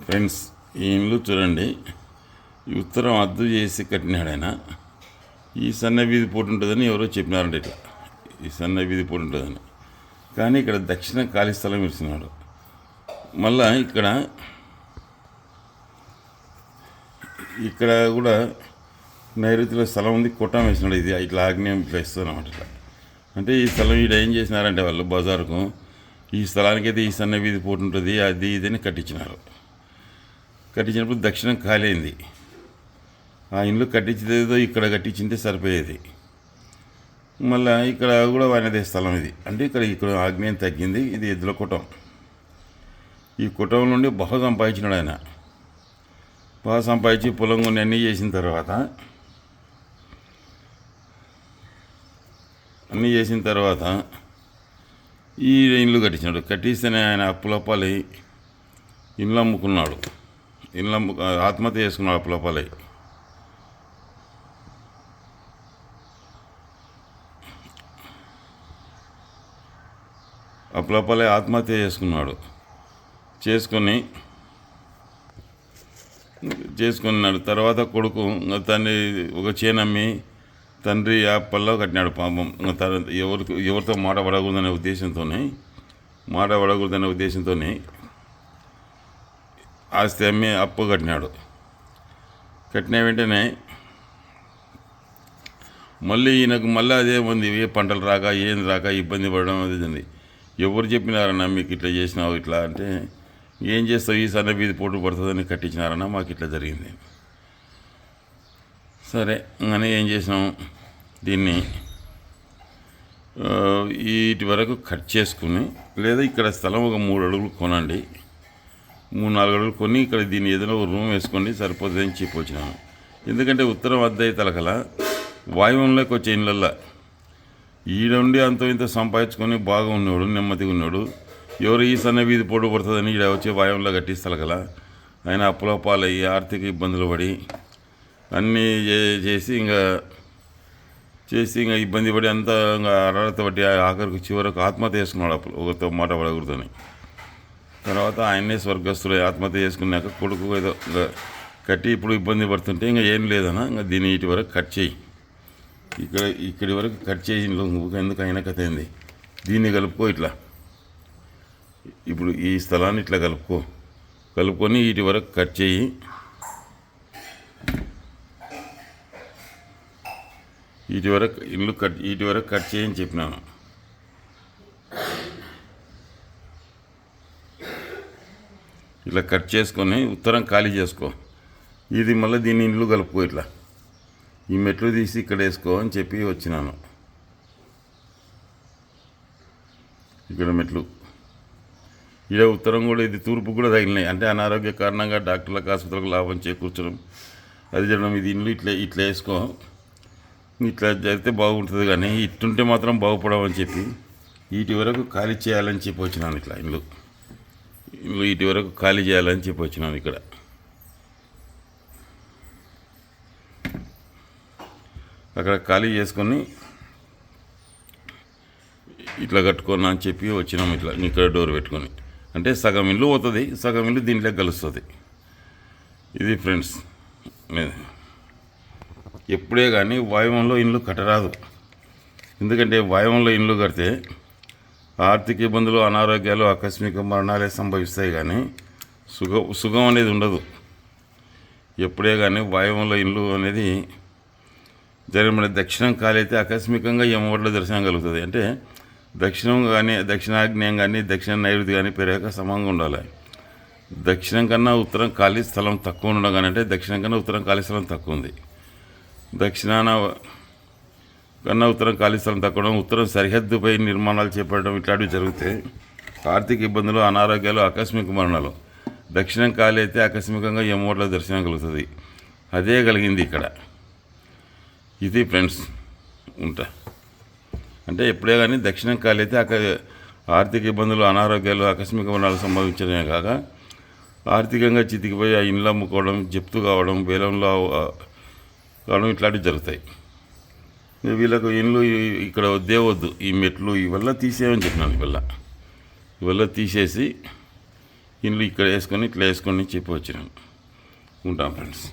Friends, ఈ ఇల్లు చూడండి. ఈ ఉత్తరం అద్దు చేసి కట్టినాడు ఆయన. ఈ సన్న వీధి పోటు ఉంటుందని ఎవరో చెప్పినారంట. ఇట్లా ఈ సన్న వీధి పోటు ఉంటుందని, కానీ ఇక్కడ దక్షిణ ఖాళీ స్థలం ఇస్తున్నాడు. మళ్ళా ఇక్కడ కూడా నైరుతిలో స్థలం ఉంది, కొట్టం వేసినాడు. ఇది ఇట్లా ఆగ్నేయం ఇట్లా ఇస్తున్నామాట. ఇట్లా అంటే ఈ స్థలం ఈడ ఏం చేసినారంటే వాళ్ళు బజారుకు ఈ స్థలానికైతే ఈ సన్న వీధి పోటు ఉంటుంది, అది ఇదని కట్టించినారు. కట్టించినప్పుడు దక్షిణం ఖాళీ అయింది. ఆ ఇల్లు కట్టించేదేదో ఇక్కడ కట్టించింటే సరిపోయేది. మళ్ళీ ఇక్కడ కూడా ఆయనదే స్థలం ఇది. అంటే ఇక్కడ ఆగ్నేయం తగ్గింది. ఇది ఎద్దుల కుటం. ఈ కుటం నుండి బాగా సంపాదించినాడు ఆయన. బాగా సంపాదించి పొలం కొన్ని అన్నీ చేసిన తర్వాత ఈ ఇల్లు కట్టించినాడు. కట్టిస్తేనే ఆయన అప్పులప్పాలి ఇల్లు అమ్ముకున్నాడు. ఆత్మహత్య చేసుకున్నాడు. అప్పులప్పాలి ఆత్మహత్య చేసుకున్నాడు. చేసుకున్నాడు. తర్వాత కొడుకు తండ్రి ఒక చేనమ్మి తండ్రి యాపల్లో కట్టినాడు. పాపం ఎవరితో మాట పడకూడదనే ఉద్దేశంతో ఆస్తి అమ్మి అప్పు కట్టినాడు. కట్టిన వెంటనే మళ్ళీ ఈయనకు మళ్ళీ అదే ఉంది. ఏ పంటలు రాక ఏం రాక ఇబ్బంది పడడం అది. ఎవరు చెప్పినారన్నా మీకు ఇట్లా చేసినావు ఇట్లా అంటే, ఏం చేస్తావు ఈ సన్న వీధి పోటు పడుతుందని కట్టించినారన్నా, మాకు ఇట్లా జరిగింది. సరే అని ఏం చేసినాం, దీన్ని వీటి వరకు కట్ చేసుకుని, లేదా ఇక్కడ స్థలం ఒక 3 అడుగులు కొనండి, 3-4 అడుగులు కొని ఇక్కడ దీన్ని ఏదైనా ఒక రూమ్ వేసుకోండి సరిపోతుందని చెప్పి వచ్చినాను. ఎందుకంటే ఉత్తరం అద్దయి తలకల వాయువంలోకి వచ్చే ఇళ్ళల్లో ఈడుండి అంత ఇంత సంపాదించుకొని బాగా ఉన్నాడు, నెమ్మదిగా ఉన్నాడు. ఎవరు ఈ సన్న వీధి పొడు పడుతుందని ఈడ వచ్చి వాయువంలో కట్టిస్తారు కదా. ఆయన అప్పుల పాలయ్యి ఆర్థిక ఇబ్బందులు పడి అన్నీ చేసి ఇబ్బంది పడి అంతా అర్హత పట్టి ఆఖరికి చివరకు ఆత్మహత్య చేసుకున్నాడు. ఒకరితో మాట పడకూడదని. తర్వాత ఆయన్నే స్వర్గస్థులు ఆత్మహత్య చేసుకున్నాక కొడుకు ఏదో కట్టి ఇప్పుడు ఇబ్బంది పడుతుంటే ఏం లేదన్నా, దీన్ని ఇటు వరకు కట్ చేయి, ఇక్కడి వరకు కట్ చేసి ఎందుకు అయినా కథ ఏంది, దీన్ని కలుపుకో, ఇట్లా ఇప్పుడు ఈ స్థలాన్ని ఇట్లా కలుపుకొని ఇటు వరకు కట్ చేయి. ఇటు వరకు కట్ చేయని చెప్పినాను. ఇట్లా కట్ చేసుకొని ఉత్తరం ఖాళీ చేసుకో. ఇది మళ్ళీ దీన్ని ఇల్లు కలుపుకో. ఇట్లా ఈ మెట్లు తీసి ఇక్కడ వేసుకో అని చెప్పి వచ్చినాను. ఇక్కడ మెట్లు ఇలా ఉత్తరం కూడా ఇది తూర్పు కూడా తగిలినాయి. అంటే అనారోగ్య కారణంగా డాక్టర్లకు ఆసుపత్రులకు లాభం చేకూర్చడం అది జరగడం. ఇది ఇల్లు ఇట్లా వేసుకో, ఇట్లా జరిగితే బాగుంటుంది, కానీ ఇట్టుంటే మాత్రం బాగుపడమని చెప్పి వీటి వరకు ఖాళీ చేయాలని చెప్పి వచ్చినాను. ఇట్లా ఇల్లు వీటి వరకు ఖాళీ చేయాలని చెప్పి వచ్చినాను. ఇక్కడ అక్కడ ఖాళీ చేసుకొని ఇట్లా కట్టుకున్నా అని చెప్పి వచ్చినాం. ఇట్లా ఇక్కడ డోర్ పెట్టుకొని, అంటే సగం ఇల్లు పోతుంది, సగం ఇల్లు దీంట్లో కలుస్తుంది. ఇది ఫ్రెండ్స్, ఎప్పుడే కానీ వాయువంలో ఇల్లు కట్టరాదు. ఎందుకంటే వాయువంలో ఇల్లు కడితే ఆర్థిక ఇబ్బందులు, అనారోగ్యాలు, ఆకస్మిక మరణాలే సంభవిస్తాయి, కానీ సుఖం అనేది ఉండదు. ఎప్పుడే కానీ వాయువంలో ఇల్లు అనేది జరిగిన దక్షిణం ఖాళీ అయితే ఆకస్మికంగా యమవడ్ల దర్శనం కలుగుతుంది. అంటే దక్షిణం కానీ దక్షిణాగ్నేయం కానీ దక్షిణ నైరుతి కానీ పెరిగాక సమంగా ఉండాలి. దక్షిణం కన్నా ఉత్తరం ఖాళీ స్థలం తక్కువ ఉండడం కానీ, అంటే దక్షిణం కన్నా ఉత్తరం ఖాళీ స్థలం తక్కువ ఉంది. దక్షిణాన కన్నా ఉత్తరం ఖాళీ స్థలం తక్కువ, ఉత్తరం సరిహద్దుపై నిర్మాణాలు చేపట్టడం ఇట్లాంటివి జరిగితే ఆర్థిక ఇబ్బందులు, అనారోగ్యాలు, ఆకస్మిక మరణాలు. దక్షిణం ఖాళీ అయితే ఆకస్మికంగా యమవడ్ల దర్శనం కలుగుతుంది. అదే కలిగింది ఇక్కడ. ఇది ఫ్రెండ్స్ ఉంటా. అంటే ఎప్పుడే కానీ దక్షిణం ఖాళీ అయితే ఆర్థిక ఇబ్బందులు, అనారోగ్యాలు, ఆకస్మిక మరణాలు సంభవించడమే కాక ఆర్థికంగా చితికిపోయి ఆ ఇండ్లు అమ్ముకోవడం, జప్తు కావడం, వేలంలో కావడం ఇట్లాంటివి జరుగుతాయి. వీళ్ళకు ఇండ్లు ఇక్కడ వద్దు, ఈ మెట్లు ఇవల్ల తీసేయమని చెప్పినాను. ఇవల్ల తీసేసి ఇండ్లు ఇక్కడ వేసుకొని ఇట్లా వేసుకొని చెప్పి వచ్చినాం. ఉంటాం ఫ్రెండ్స్.